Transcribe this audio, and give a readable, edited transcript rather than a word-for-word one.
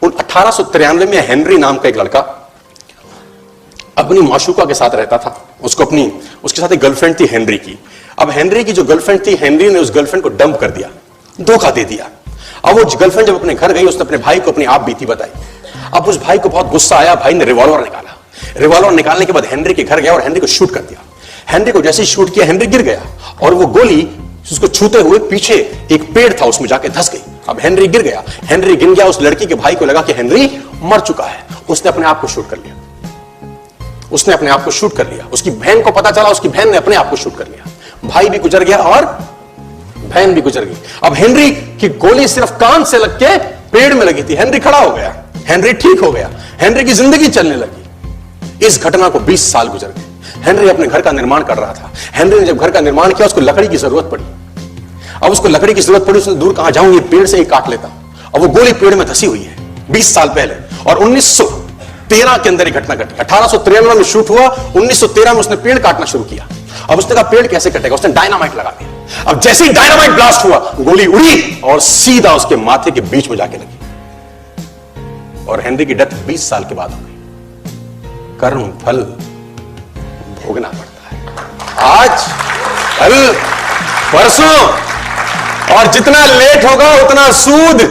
1893 में हेनरी नाम का एक लड़का अपनी माशूका के साथ रहता था। उसके साथ एक गर्लफ्रेंड थी हेनरी की। अब हेनरी की जो गर्लफ्रेंड थी, हेनरी ने उस गर्लफ्रेंड को डंप कर दिया, धोखा दे दिया। अब वो गर्लफ्रेंड जब अपने घर गई, उसने अपने भाई को अपनी आप बीती बताई। अब उस भाई को बहुत गुस्सा आया, भाई ने रिवॉल्वर निकाला। रिवॉल्वर निकालने के बाद हेनरी के घर गया और हेनरी को शूट कर दिया। हेनरी को जैसे ही शूट किया, हेनरी गिर गया और वो गोली उसको छूते हुए पीछे एक पेड़ था, उसमें जाके धंस गई। अब हेनरी गिर गया। हेनरी गिर गया, उस लड़की के भाई को लगा कि हेनरी मर चुका है। उसने अपने आप को शूट कर लिया। उसने अपने आप को शूट कर लिया। उसकी बहन को पता चला, उसकी बहन ने अपने आप को शूट कर लिया। भाई भी गुजर गया और बहन भी गुजर गई। अब हेनरी की गोली सिर्फ कान से लग के पेड़ में लगी थी। हेनरी खड़ा हो गया, हेनरी ठीक हो गया, हेनरी की जिंदगी चलने लगी। इस घटना को 20 साल गुजर गए। हेनरी अपने घर का निर्माण कर रहा था। हेनरी ने जब घर का निर्माण किया, उसको लकड़ी की जरूरत पड़ी। अब उसको लकड़ी की जरूरत पड़ी, उसने दूर कहां जाऊं, ये पेड़ से ही काट लेता। और वो गोली पेड़ में धसी हुई है 20 साल पहले। और 1913 के अंदर ये घटना घटी। 1893 में शूट हुआ, 1913 में उसने पेड़ काटना शुरू किया। अब उसने कहा पेड़ कैसे कटेगा, उसने डायनामाइट लगा दिया। अब जैसे ही डायनामाइट ब्लास्ट हुआ, गोली उड़ी और सीधा उसके माथे के बीच में जाके लगी। और हेनरी की डेथ 20 साल के बाद हो गई। कर्म फल भोगना पड़ता है, आज कल परसों, और जितना लेट होगा उतना सूद।